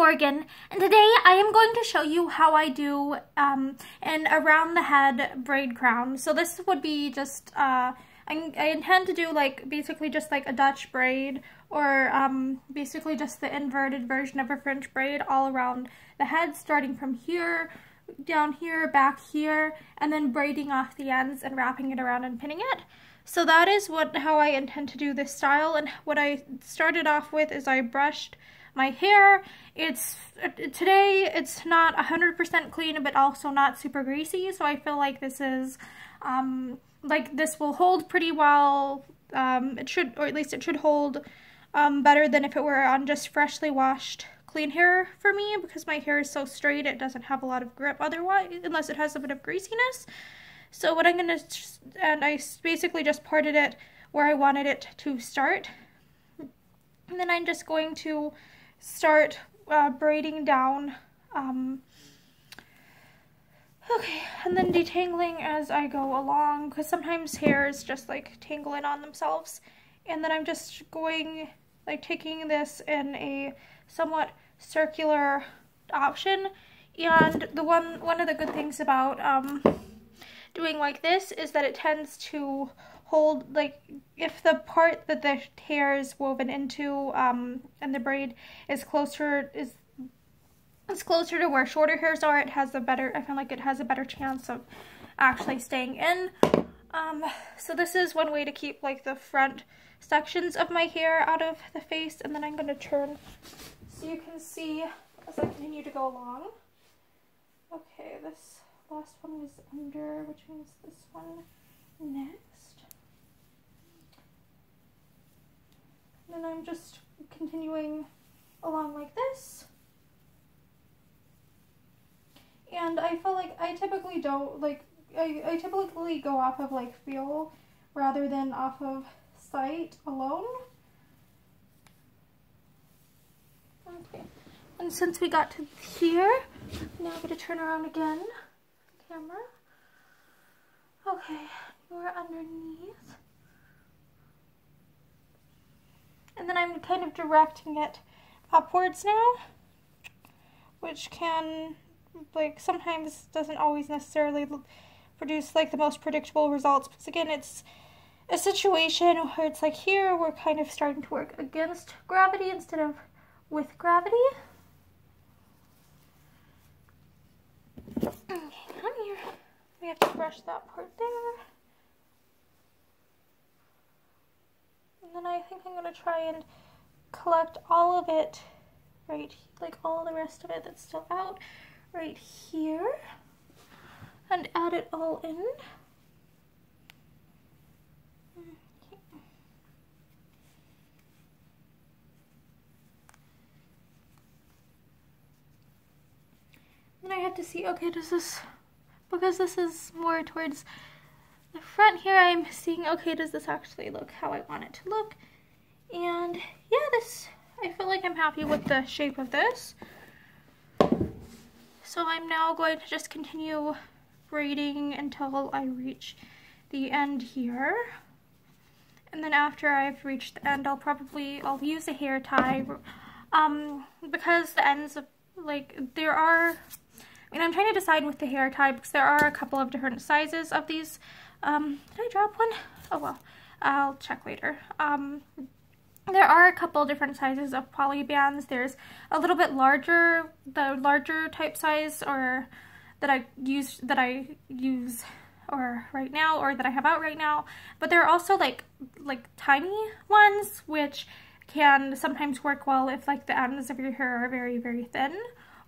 Morgan, and today I am going to show you how I do an around the head braid crown. So this would be just, I intend to do like basically just like a Dutch braid, or basically just the inverted version of a French braid all around the head, starting from here, down here, back here, and then braiding off the ends and wrapping it around and pinning it. So that is how I intend to do this style, and what I started off with is I brushed my hair. Today it's not 100% clean, but also not super greasy, so I feel like this is this will hold pretty well. It should, or at least it should hold better than if it were on just freshly washed clean hair for me, because my hair is so straight it doesn't have a lot of grip otherwise, unless it has a bit of greasiness. So what I'm gonna, and I basically just parted it where I wanted it to start, and then I'm just going to start braiding down, okay, and then detangling as I go along, because sometimes hairs just like tangle in on themselves. And then I'm just going, like, taking this in a somewhat circular option. And the one of the good things about doing like this is that it tends to hold, like, if the part that the hair is woven into and the braid is closer to where shorter hairs are, it has a better, I feel like it has a better chance of actually staying in. So this is one way to keep like the front sections of my hair out of the face, and then I'm going to turn so you can see as I continue to go along. Okay, this last one was under, which means this one next. And then I'm just continuing along like this. And I feel like I typically don't, like, I typically go off of like feel rather than off of sight alone. Okay, and since we got to here, now I'm going to turn around again, the camera. Okay, we're underneath. And then I'm kind of directing it upwards now, which can, like, sometimes doesn't always necessarily produce like the most predictable results, because again, it's a situation where it's like here we're kind of starting to work against gravity instead of with gravity. Okay, down here we have to brush that part there. And then I think I'm going to try and collect all of it right, like all the rest of it that's still out right here, and add it all in. Okay. Then I have to see, okay, does this, because this is more towards the front here, I'm seeing, okay, does this actually look how I want it to look? And yeah, this, I feel like I'm happy with the shape of this. So I'm now going to just continue braiding until I reach the end here. And then after I've reached the end, I'll use a hair tie, because the ends of, like, there are, I mean, I'm trying to decide with the hair tie because there are a couple of different sizes of these. Did I drop one? Oh well, I'll check later. There are a couple different sizes of poly bands. There's a little bit larger, the larger type size, or that I use or right now, or that I have out right now. But there are also like tiny ones, which can sometimes work well if like the ends of your hair are very, very thin,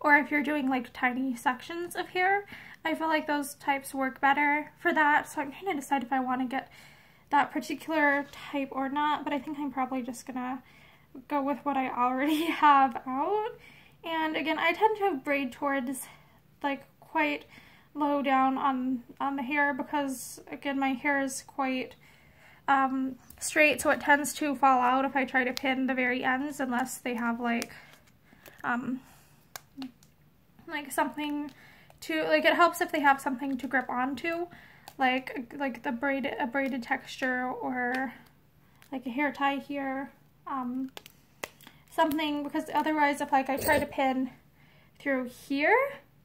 or if you're doing like tiny sections of hair. I feel like those types work better for that. So I'm trying to decide if I want to get that particular type or not, but I think I'm probably just gonna go with what I already have out. And again, I tend to braid towards like quite low down on the hair, because again, my hair is quite straight, so it tends to fall out if I try to pin the very ends, unless they have like something to, like, it helps if they have something to grip onto, like a braided texture, or like a hair tie here. something, because otherwise if like I try to pin through here,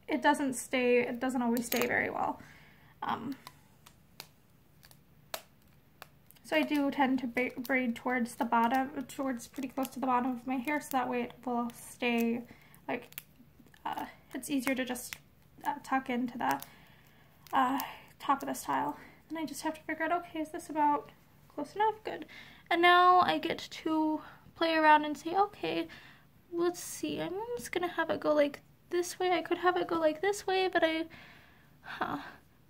it doesn't always stay very well. So I do tend to braid towards the bottom, towards pretty close to the bottom of my hair, so that way it will stay, like, it's easier to just tuck into the top of the style. And I just have to figure out, okay, is this about close enough? Good. And now I get to play around and say, okay, let's see, I'm just gonna have it go like this way. I could have it go like this way, but it's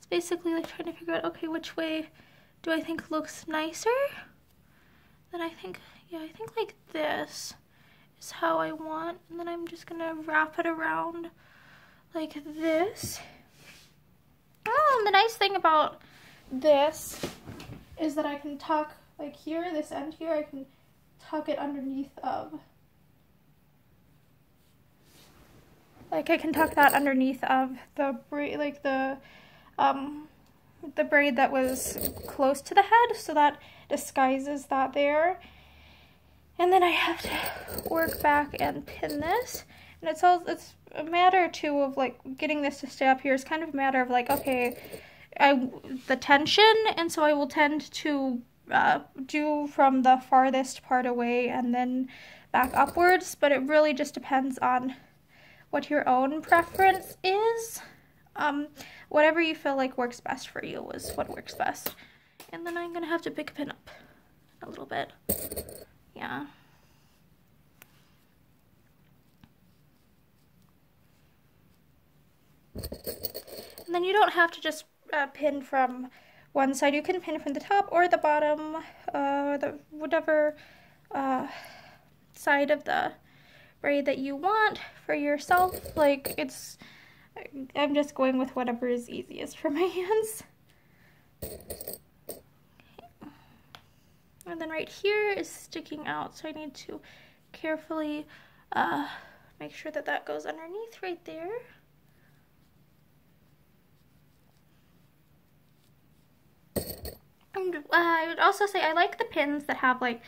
basically like trying to figure out, okay, which way do I think looks nicer? Then I think, yeah, I think like this is how I want. And then I'm just gonna wrap it around like this. Oh, and the nice thing about this is that I can tuck, like here, this end here, I can tuck it underneath of, like I can tuck that underneath of the braid, like the braid that was close to the head, so that disguises that there. And then I have to work back and pin this. And it's a matter too of like getting this to stay up here. It's kind of a matter of like, okay, the tension, and so I will tend to do from the farthest part away and then back upwards, but it really just depends on what your own preference is. Whatever you feel like works best for you is what works best. And then I'm gonna have to pick a pin up a little bit. Yeah. And then you don't have to just pin from one side. You can pin from the top or the bottom, whatever side of the braid that you want for yourself. Like, I'm just going with whatever is easiest for my hands. And then right here is sticking out, so I need to carefully make sure that that goes underneath right there. And I would also say I like the pins that have like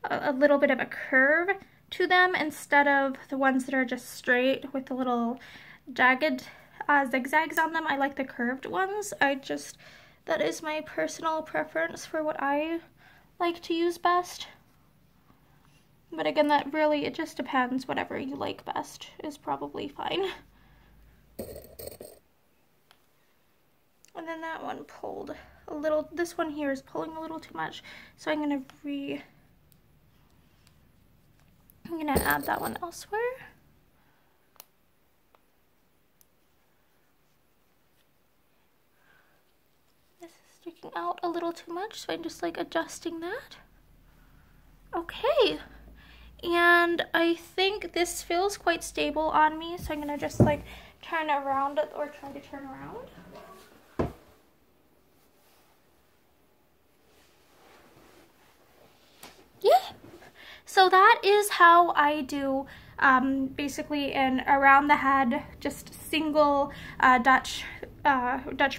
a little bit of a curve to them instead of the ones that are just straight with the little jagged zigzags on them. I like the curved ones. That is my personal preference for what I like to use best. But again, it just depends. Whatever you like best is probably fine. And then that one pulled a little, this one here is pulling a little too much, so I'm gonna add that one elsewhere. This is sticking out a little too much, so I'm just like adjusting that. Okay, and I think this feels quite stable on me, so I'm gonna just like turn around it, or try to turn around. Yeah, so that is how I do basically around the head, just single Dutch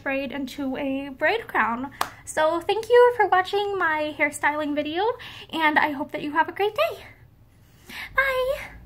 braid into a braid crown. So thank you for watching my hairstyling video, and I hope that you have a great day. Bye!